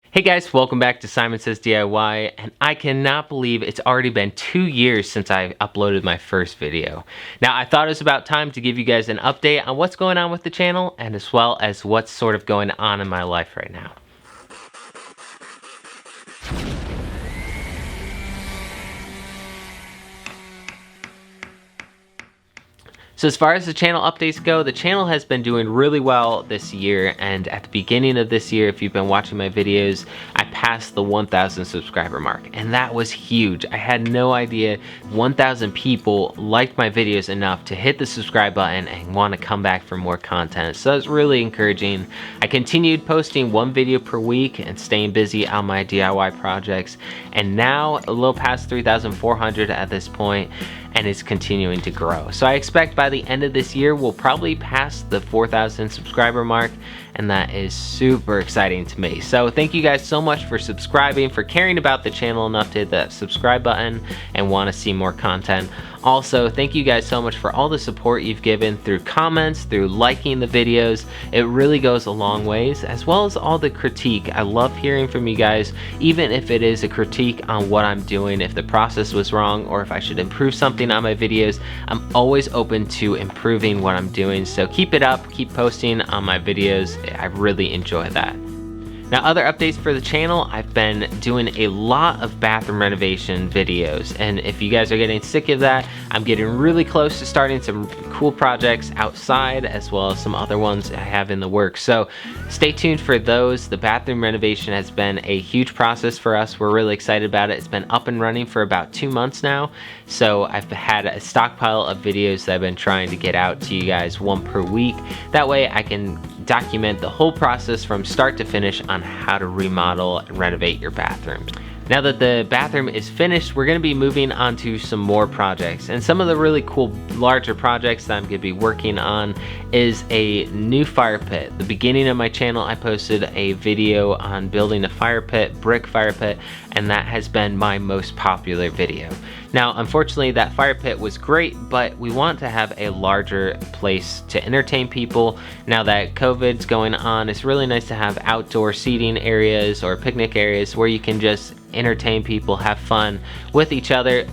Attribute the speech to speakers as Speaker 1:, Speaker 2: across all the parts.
Speaker 1: Hey guys, welcome back to Simon Says DIY, and I cannot believe it's already been 2 years since I uploaded my first video. Now, I thought it was about time to give you guys an update on what's going on with the channel, and as well as what's sort of going on in my life right now. So as far as the channel updates go, the channel has been doing really well this year, and at the beginning of this year, if you've been watching my videos, I passed the 1,000 subscriber mark, and that was huge. I had no idea 1,000 people liked my videos enough to hit the subscribe button and want to come back for more content, so that's really encouraging. I continued posting one video per week and staying busy on my DIY projects, and now a little past 3,400 at this point, and it's continuing to grow. So I expect by the end of this year, we'll probably pass the 4,000 subscriber mark, and that is super exciting to me. So thank you guys so much for subscribing, for caring about the channel enough to hit that subscribe button and want to see more content. Also, thank you guys so much for all the support you've given through comments, through liking the videos. It really goes a long ways, as well as all the critique. I love hearing from you guys, even if it is a critique on what I'm doing, if the process was wrong, or if I should improve something on my videos. I'm always open to improving what I'm doing, so keep it up, keep posting on my videos. I really enjoy that. Now, other updates for the channel, I've been doing a lot of bathroom renovation videos, and if you guys are getting sick of that, I'm getting really close to starting some cool projects outside, as well as some other ones I have in the works. So stay tuned for those. The bathroom renovation has been a huge process for us. We're really excited about it. It's been up and running for about 2 months now, so I've had a stockpile of videos that I've been trying to get out to you guys, one per week. That way I can document the whole process from start to finish on how to remodel and renovate your bathroom. Now that the bathroom is finished, we're going to be moving on to some more projects, and some of the really cool larger projects that I'm going to be working on is a new fire pit. The beginning of my channel, I posted a video on building a fire pit, brick fire pit, and that has been my most popular video. Now, unfortunately, that fire pit was great, but we want to have a larger place to entertain people. Now that COVID's going on, it's really nice to have outdoor seating areas or picnic areas where you can just entertain people, have fun with each other.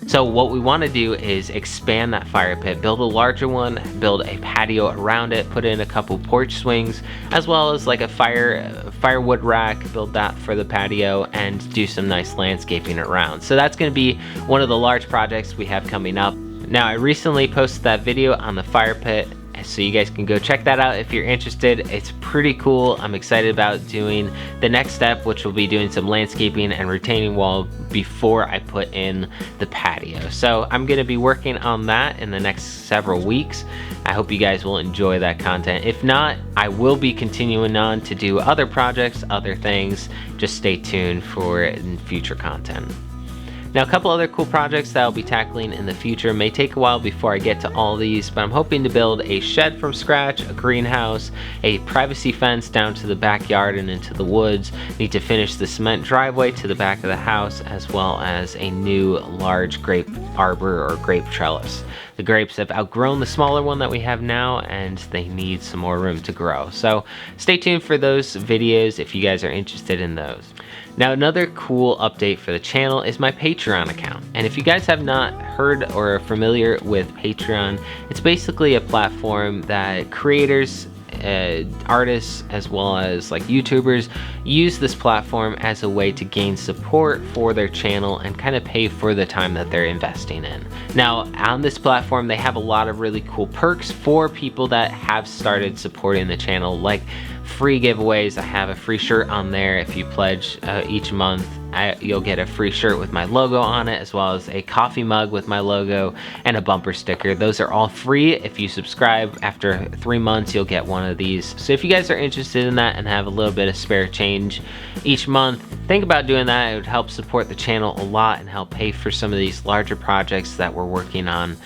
Speaker 1: So what we want to do is expand that fire pit, build a larger one, build a patio around it, put in a couple porch swings, as well as like a firewood rack, build that for the patio, and do some nice landscaping around. So that's going to be one of the large projects we have coming up. Now, I recently posted that video on the fire pit, so you guys can go check that out if you're interested. It's pretty cool. I'm excited about doing the next step, which will be doing some landscaping and retaining wall before I put in the patio. So I'm going to be working on that in the next several weeks. I hope you guys will enjoy that content. If not, I will be continuing on to do other projects, other things. Just stay tuned for future content. Now, a couple other cool projects that I'll be tackling in the future. May take a while before I get to all these, but I'm hoping to build a shed from scratch, a greenhouse, a privacy fence down to the backyard and into the woods. Need to finish the cement driveway to the back of the house, as well as a new large grape arbor or grape trellis. The grapes have outgrown the smaller one that we have now, and they need some more room to grow. So stay tuned for those videos if you guys are interested in those. Now, another cool update for the channel is my Patreon account. And if you guys have not heard or are familiar with Patreon, it's basically a platform that creators, artists, as well as like YouTubers use this platform as a way to gain support for their channel and kind of pay for the time that they're investing in. Now, on this platform, they have a lot of really cool perks for people that have started supporting the channel, like free giveaways. I have a free shirt on there. If you pledge each month, you'll get a free shirt with my logo on it, as well as a coffee mug with my logo and a bumper sticker. Those are all free. If you subscribe after 3 months, you'll get one of these. So if you guys are interested in that and have a little bit of spare change each month, think about doing that. It would help support the channel a lot and help pay for some of these larger projects that we're working on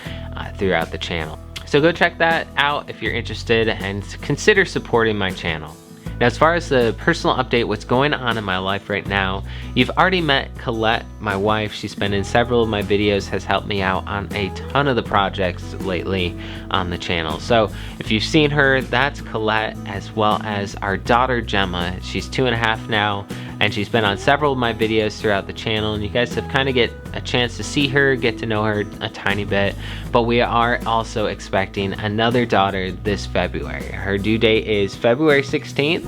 Speaker 1: throughout the channel. So go check that out if you're interested, and consider supporting my channel. Now, as far as the personal update, what's going on in my life right now, you've already met Colette, my wife. She's been in several of my videos, has helped me out on a ton of the projects lately on the channel. So if you've seen her, that's Colette, as well as our daughter Gemma. She's 2.5 now. and she's been on several of my videos throughout the channel, and you guys have kind of get a chance to see her, get to know her a tiny bit. But we are also expecting another daughter this February. Her due date is February 16th.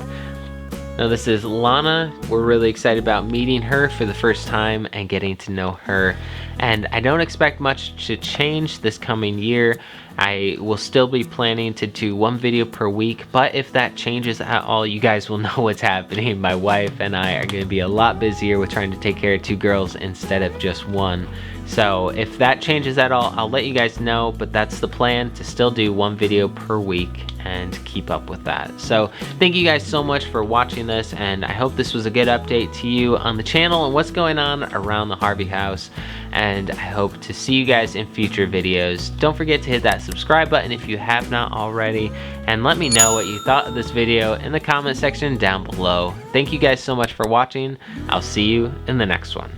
Speaker 1: Now this is Lana. We're really excited about meeting her for the first time and getting to know her. And I don't expect much to change this coming year. I will still be planning to do one video per week, but if that changes at all, you guys will know what's happening. My wife and I are going to be a lot busier with trying to take care of 2 girls instead of just 1. So if that changes at all, I'll let you guys know, but that's the plan, to still do 1 video per week and keep up with that. So thank you guys so much for watching this, and I hope this was a good update to you on the channel and what's going on around the Harvey house, and I hope to see you guys in future videos. Don't forget to hit that subscribe button if you have not already, and let me know what you thought of this video in the comment section down below. Thank you guys so much for watching. I'll see you in the next one.